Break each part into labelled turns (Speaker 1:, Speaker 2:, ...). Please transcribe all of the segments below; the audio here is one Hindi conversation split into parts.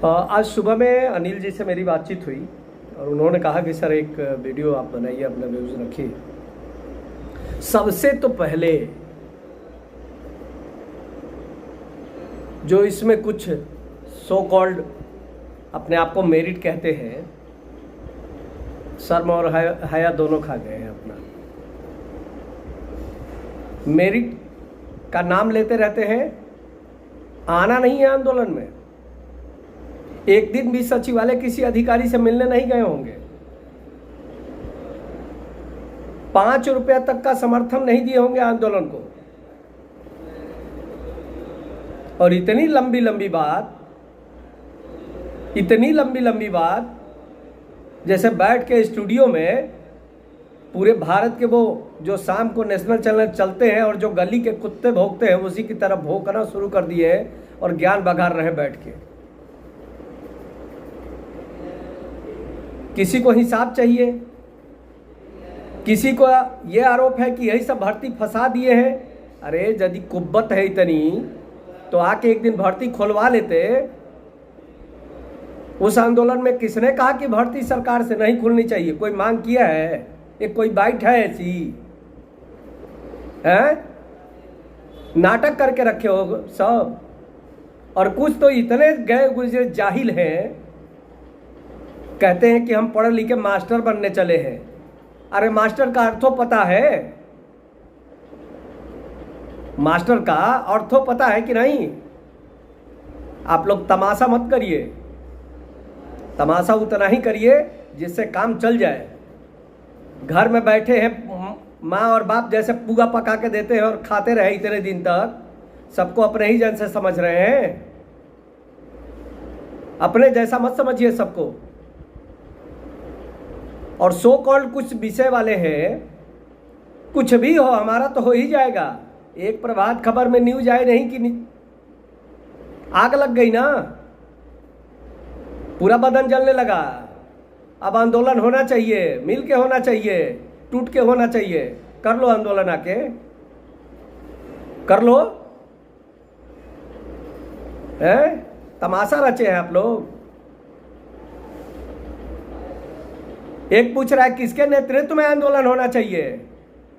Speaker 1: आज सुबह में अनिल जी से मेरी बातचीत हुई और उन्होंने कहा कि सर एक वीडियो आप बनाइए, अपना व्यूज़ रखिए। सबसे तो पहले जो इसमें कुछ सो कॉल्ड अपने आप को मेरिट कहते हैं, शर्म और हया दोनों खा गए हैं। अपना मेरिट का नाम लेते रहते हैं, आना नहीं है आंदोलन में। एक दिन भी सचिवालय किसी अधिकारी से मिलने नहीं गए होंगे। 5 रुपया तक का समर्थन नहीं दिए होंगे आंदोलन को। और इतनी लंबी लंबी बात जैसे बैठ के स्टूडियो में पूरे भारत के वो जो शाम को नेशनल चैनल चलते हैं और जो गली के कुत्ते भौंकते हैं उसी की तरफ भौंकना शुरू कर दिए हैं और ज्ञान बघार रहे बैठ के। किसी को हिसाब चाहिए, किसी को ये आरोप है कि यही सब भर्ती फंसा दिए हैं। अरे यदि कुब्बत है इतनी तो आके एक दिन भर्ती खोलवा लेते। उस आंदोलन में किसने कहा कि भर्ती सरकार से नहीं खुलनी चाहिए? कोई मांग किया है? एक कोई बाइट है ऐसी? है नाटक करके रखे हो सब। और कुछ तो इतने गए गुजरे जाहिल हैं, कहते हैं कि हम पढ़े लिखे मास्टर बनने चले हैं। अरे मास्टर का अर्थो पता है? मास्टर का अर्थो पता है कि नहीं? आप लोग तमाशा मत करिए। तमाशा उतना ही करिए जिससे काम चल जाए। घर में बैठे हैं, माँ और बाप जैसे पुआ पका के देते हैं और खाते रहे इतने दिन तक। सबको अपने ही जन से समझ रहे हैं। अपने जैसा मत समझिए सबको। और सो कॉल्ड कुछ विषय वाले हैं, कुछ भी हो हमारा तो हो ही जाएगा। एक प्रभात खबर में न्यूज आए नहीं कि आग लग गई ना, पूरा बदन जलने लगा। अब आंदोलन होना चाहिए, मिल के होना चाहिए, टूट के होना चाहिए। कर लो आंदोलन, आके कर लो। है तमाशा रचे हैं आप लोग। एक पूछ रहा है किसके नेतृत्व में आंदोलन होना चाहिए।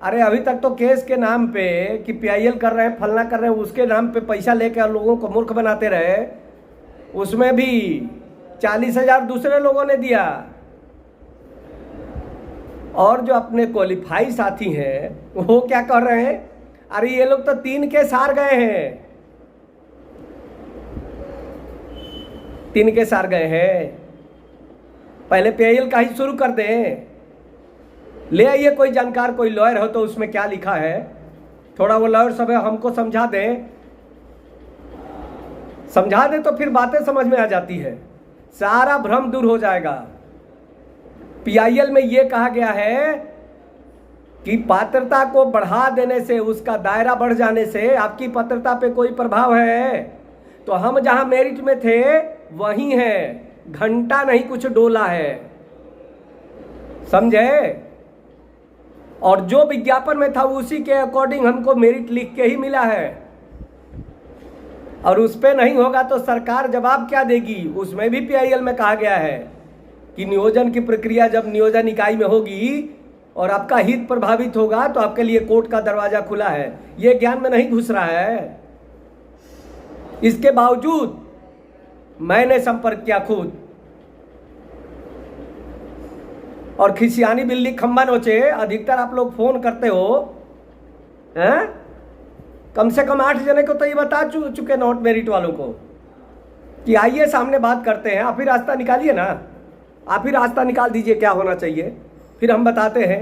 Speaker 1: अरे अभी तक तो केस के नाम पे कि पीआईएल कर रहे हैं, फलना कर रहे हैं, उसके नाम पे पैसा लेकर लोगों को मूर्ख बनाते रहे। उसमें भी 40,000 दूसरे लोगों ने दिया। और जो अपने क्वालिफाई साथी हैं वो क्या कर रहे हैं? अरे ये लोग तो 3 केस हार गए हैं। 3 केस हार गए हैं। पहले पीआईएल का ही शुरू कर दें। ले आइए कोई जानकार, कोई लॉयर हो तो उसमें क्या लिखा है, थोड़ा वो लॉयर सब हमको समझा दें। समझा दें तो फिर बातें समझ में आ जाती है, सारा भ्रम दूर हो जाएगा। पीआईएल में ये कहा गया है कि पात्रता को बढ़ा देने से, उसका दायरा बढ़ जाने से आपकी पात्रता पे कोई प्रभाव है। तो हम जहां मेरिट में थे वहीं है, घंटा नहीं कुछ डोला है, समझे? और जो विज्ञापन में था उसी के अकॉर्डिंग हमको मेरिट लिख के ही मिला है। और उस पे नहीं होगा तो सरकार जवाब क्या देगी? उसमें भी पीआईएल में कहा गया है कि नियोजन की प्रक्रिया जब नियोजन इकाई में होगी और आपका हित प्रभावित होगा तो आपके लिए कोर्ट का दरवाजा खुला है। ये ज्ञान में नहीं घुस रहा है। इसके बावजूद मैंने संपर्क किया खुद, और खिसियानी बिल्ली खंबा नोचे। अधिकतर आप लोग फोन करते हो हैं? कम से कम 8 जने को तो ये बता चुके नॉट मेरिट वालों को कि आइए सामने बात करते हैं। आप ही रास्ता निकालिए ना, आप ही रास्ता निकाल दीजिए क्या होना चाहिए, फिर हम बताते हैं।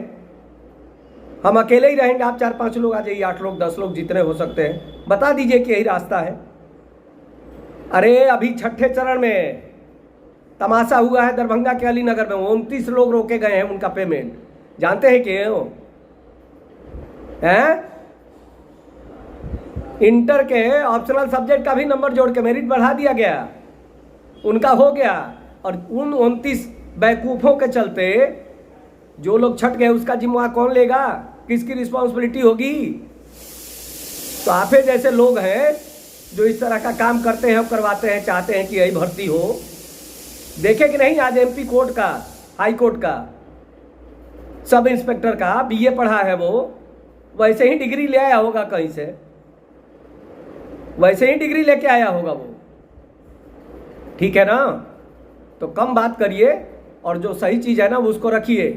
Speaker 1: हम अकेले ही रहेंगे, आप 4-5 लोग आ जाइए, 8 लोग 10 लोग जितने हो सकते हैं, बता दीजिए कि यही रास्ता है। अरे अभी 6ठे चरण में तमाशा हुआ है दरभंगा के अलीनगर में। 29 लोग रोके गए हैं, उनका पेमेंट जानते हैं क्यों? हैं? इंटर के ऑप्शनल सब्जेक्ट का भी नंबर जोड़ के मेरिट बढ़ा दिया गया, उनका हो गया। और उन 29 बेवकूफ़ों के चलते जो लोग छट गए उसका जिम्मेवार कौन लेगा? किसकी रिस्पॉन्सिबिलिटी होगी? तो आप जैसे लोग हैं जो इस तरह का काम करते हैं और करवाते हैं, चाहते हैं कि यही भर्ती हो। देखे कि नहीं आज एमपी कोर्ट का, हाई कोर्ट का सब इंस्पेक्टर का बीए पढ़ा है, वो वैसे ही डिग्री ले आया होगा कहीं से, वैसे ही डिग्री लेके आया होगा वो। ठीक है ना? तो कम बात करिए और जो सही चीज़ है ना उसको रखिए।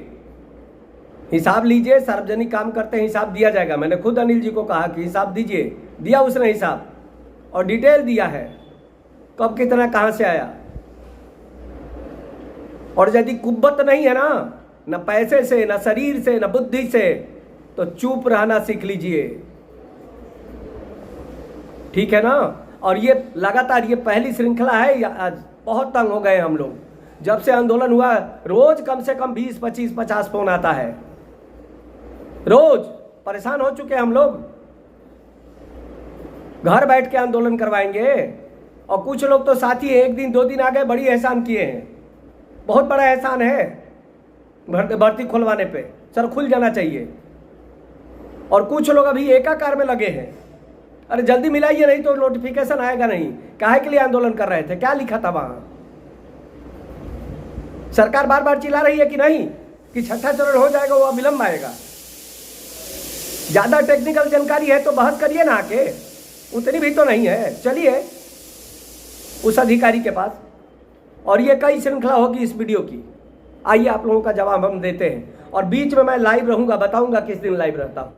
Speaker 1: हिसाब लीजिए, सार्वजनिक काम करते हैं, हिसाब दिया जाएगा। मैंने खुद अनिल जी को कहा कि हिसाब दीजिए, दिया उसने हिसाब और डिटेल दिया है कब कितना कहाँ से आया। और यदि कुब्बत नहीं है ना, न पैसे से, न शरीर से, न बुद्धि से, तो चुप रहना सीख लीजिए। ठीक है ना? और ये लगातार ये पहली श्रृंखला है, आज बहुत तंग हो गए हम लोग। जब से आंदोलन हुआ रोज कम से कम 20, 25, 50 फोन आता है, रोज परेशान हो चुके हम लोग। घर बैठ के आंदोलन करवाएंगे और कुछ लोग तो साथी 1 दिन 2 दिन आ गए, बड़ी एहसान किए हैं, बहुत बड़ा एहसान है भर्ती खुलवाने पे। सर खुल जाना चाहिए। और कुछ लोग अभी एकाकार में लगे हैं, अरे जल्दी मिलाइए नहीं तो नोटिफिकेशन आएगा नहीं। काहे के लिए आंदोलन कर रहे थे, क्या लिखा था वहां? सरकार बार बार चिल्ला रही है कि नहीं कि छठा चरण हो जाएगा, वो विलंब आएगा। ज्यादा टेक्निकल जानकारी है तो बहस करिए ना आके, उतनी भी तो नहीं है। चलिए उस अधिकारी के पास, और ये कई श्रृंखला होगी इस वीडियो की। आइए आप लोगों का जवाब हम देते हैं, और बीच में मैं लाइव रहूंगा, बताऊंगा किस दिन लाइव रहता हूं।